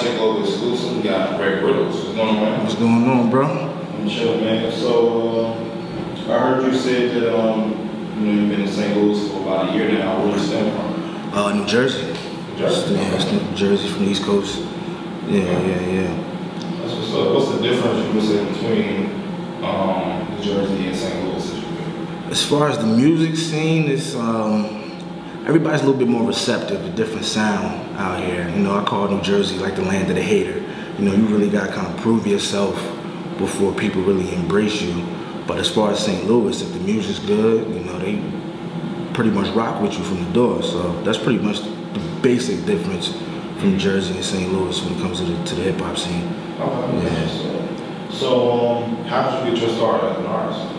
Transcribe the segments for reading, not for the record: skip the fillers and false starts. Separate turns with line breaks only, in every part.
St. Louis exclusive. We got Riddles. What's going on, man?
What's going on, bro?
I'm chilling, man. So, I heard you said that you've been in St. Louis for about a year now. Where you stand from?
New Jersey.
New Jersey?
Yeah, it's New Jersey from the East Coast. Yeah.
That's what's up. What's the difference you would say between New Jersey and St. Louis?
As far as the music scene, it's everybody's a little bit more receptive to different sound out here. You know, I call New Jersey like the land of the hater. You know, you really got to kind of prove yourself before people really embrace you. But as far as St. Louis, if the music's good, you know, they pretty much rock with you from the door. So that's pretty much the basic difference from Jersey and St. Louis when it comes to the hip hop scene.
Okay.
Yeah.
So how did you get your start as an artist?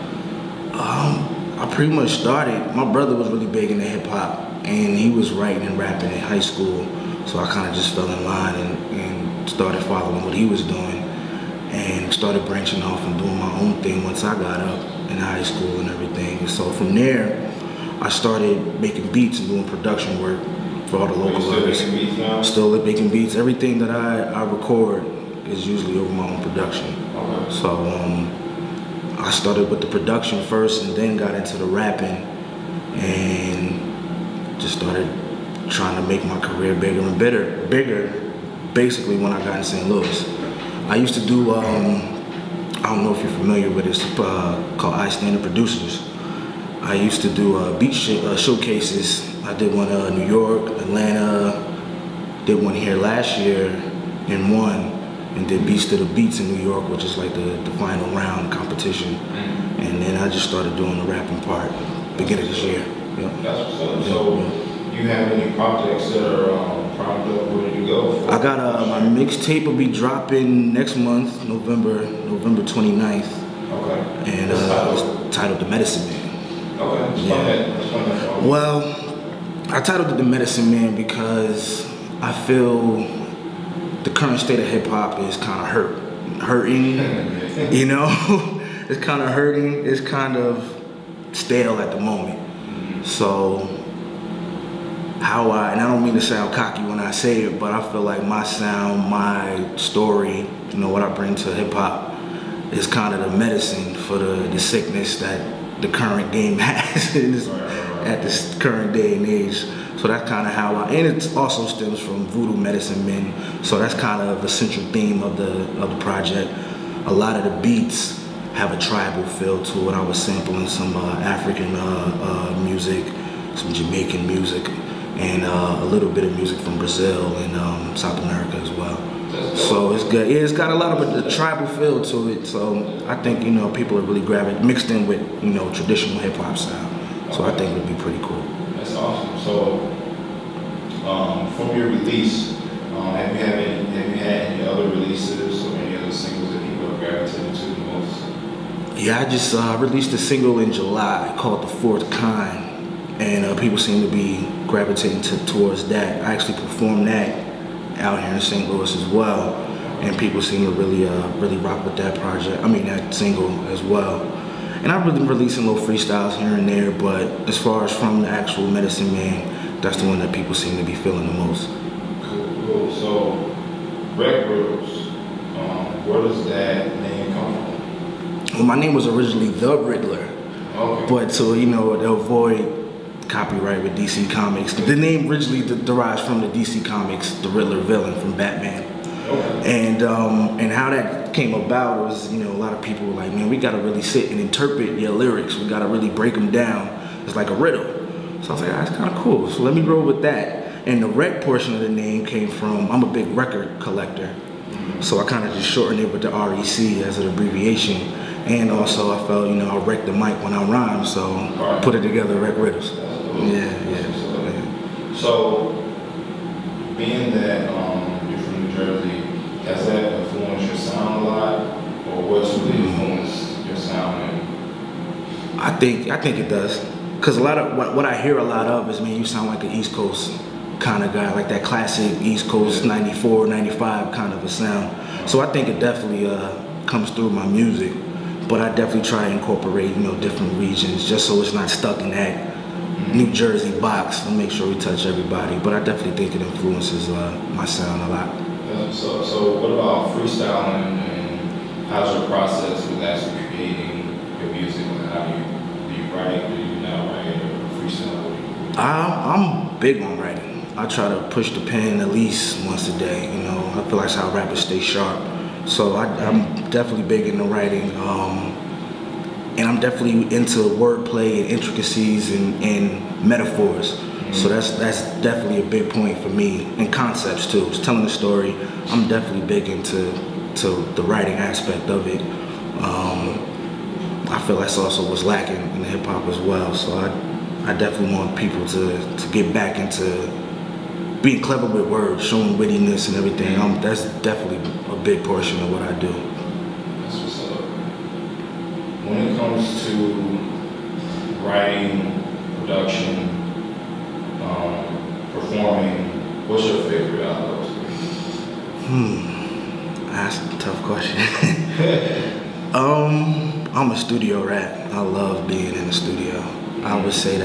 I pretty much started, my brother was really big into hip hop and he was writing and rapping in high school. So I kind of just fell in line and started following what he was doing and started branching off and doing my own thing once I got up in high school and everything. And so from there, I started making beats and doing production work for all the local artists.
Still making beats now?
Still making beats. Everything that I record is usually over my own production.
Okay.
So I started with the production first and then got into the rapping and just started trying to make my career bigger and bigger basically when I got in St. Louis. I used to do, I don't know if you're familiar with it, it's called I Standard Producers. I used to do beat showcases. I did one in New York, Atlanta, did one here last year and won. And did Beats to the Beats in New York, which is like the final round competition. And then I just started doing the rapping part beginning of this year. Yeah.
That's what's up. So you have any projects that are primed up, ready to go?
I got my mixtape will be dropping next month, November 29th.
Okay.
And it's titled The Medicine Man.
Okay.
Yeah. Well, I titled it The Medicine Man because I feel the current state of hip hop is kind of hurting, you know? It's kind of hurting, it's kind of stale at the moment. So, and I don't mean to sound cocky when I say it, but I feel like my sound, my story, you know, what I bring to hip hop is kind of the medicine for the sickness that the current game has at this current day and age. So that's kind of how and it also stems from voodoo medicine men. So that's kind of a central theme of the project. A lot of the beats have a tribal feel to it. I was sampling some African music, some Jamaican music, and a little bit of music from Brazil and South America as well. So it's good. Yeah, it's got a lot of a tribal feel to it. So I think, you know, people are really grabbing it, mixed in with, you know, traditional hip hop sound. So I think it'd be pretty cool.
That's awesome. So, from your release, have you had any other releases or any other singles that people have gravitated to the most?
Yeah, I just released a single in July called The Fourth Kind, and people seem to be gravitating towards that. I actually performed that out here in St. Louis as well, and people seem to really rock with that project. I mean that single as well. And I've been releasing little freestyles here and there, but as far as from the actual Medicine Man, that's the one that people seem to be feeling the most.
Cool. So, recriddles, where does that name come from?
Well, my name was originally The Riddler, but to, you know, to avoid copyright with DC Comics, the name originally derives from the DC Comics, the Riddler villain from Batman. And how that came about was, you know, a lot of people were like, man, we gotta really sit and interpret your lyrics. We gotta really break them down. It's like a riddle. So I was like, that's kind of cool. So let me roll with that. And the rec portion of the name came from, I'm a big record collector. So I kind of just shortened it with the REC as an abbreviation. And also I felt, you know, I wreck the mic when I rhyme, so put it together, Riddles. Yeah.
So, being that you're from New Jersey, has that influenced your sound a lot, or what's really influenced your sound?
I think it does, cause a lot of what I hear a lot of is, man, you sound like an East Coast kind of guy, like that classic East Coast 94, 95 kind of a sound. So I think it definitely comes through my music, but I definitely try to incorporate, you know, different regions just so it's not stuck in that New Jersey box and make sure we touch everybody. But I definitely think it influences my sound a lot.
That's what's up. So what about freestyling and how's your process with actually creating your music? Like how do you write, do you not write, or freestyle?
I'm big on writing. I try to push the pen at least once a day, you know. I feel like that's how rappers stay sharp. So I'm definitely big into writing. And I'm definitely into wordplay and intricacies and metaphors. So that's definitely a big point for me, and concepts too. It's telling a story. I'm definitely big into the writing aspect of it. I feel that's also what's lacking in hip hop as well. So I definitely want people to get back into being clever with words, showing wittiness and everything. That's definitely a big portion of what I do.
That's what's up. When it comes to writing, production, performing, what's your favorite out of those things?
That's a tough question. I'm a studio rat. I love being in the studio. I would say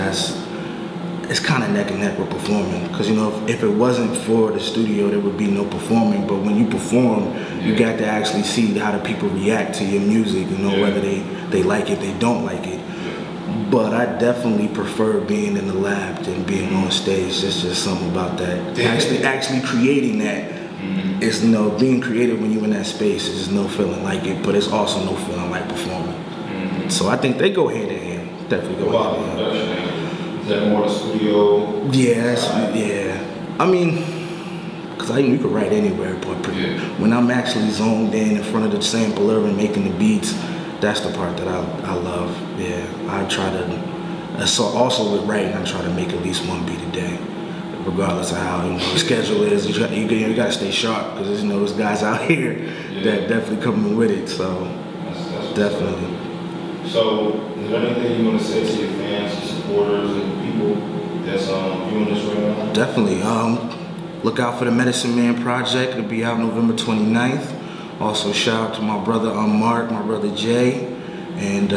it's kind of neck and neck with performing, because you know if it wasn't for the studio there would be no performing. But when you perform, you got to actually see how the people react to your music, you know, whether they like it, they don't like it. But I definitely prefer being in the lab than being on stage. There's just something about that. Actually creating that. It's, you know, being creative when you're in that space. There's no feeling like it, but it's also no feeling like performing. So I think they go hand in hand. Definitely go hand in hand.
Is that more the studio?
Yeah. I mean, because you could write anywhere, but when I'm actually zoned in front of the sampler and making the beats, that's the part that I love. Yeah, I try to, also with writing, I try to make at least one beat a day, regardless of how, you know, the schedule is. You got to stay sharp, because, you know, there's guys out here that definitely coming with it, so that's definitely.
So, is there anything you want to say to your fans, your supporters, and people that's viewing this right now?
Definitely. Look out for the Medicine Man project. It'll be out November 29th. Also, shout out to my brother Mark, my brother Jay, and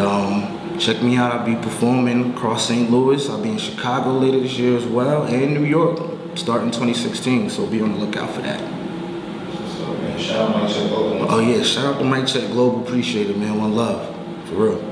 check me out. I'll be performing across St. Louis. I'll be in Chicago later this year as well, and New York, starting 2016. So be on the lookout for that.
So, man, shout out to Mike Check Global.
Oh yeah, shout out to Mike Check Global. Appreciate it, man. One love, for real.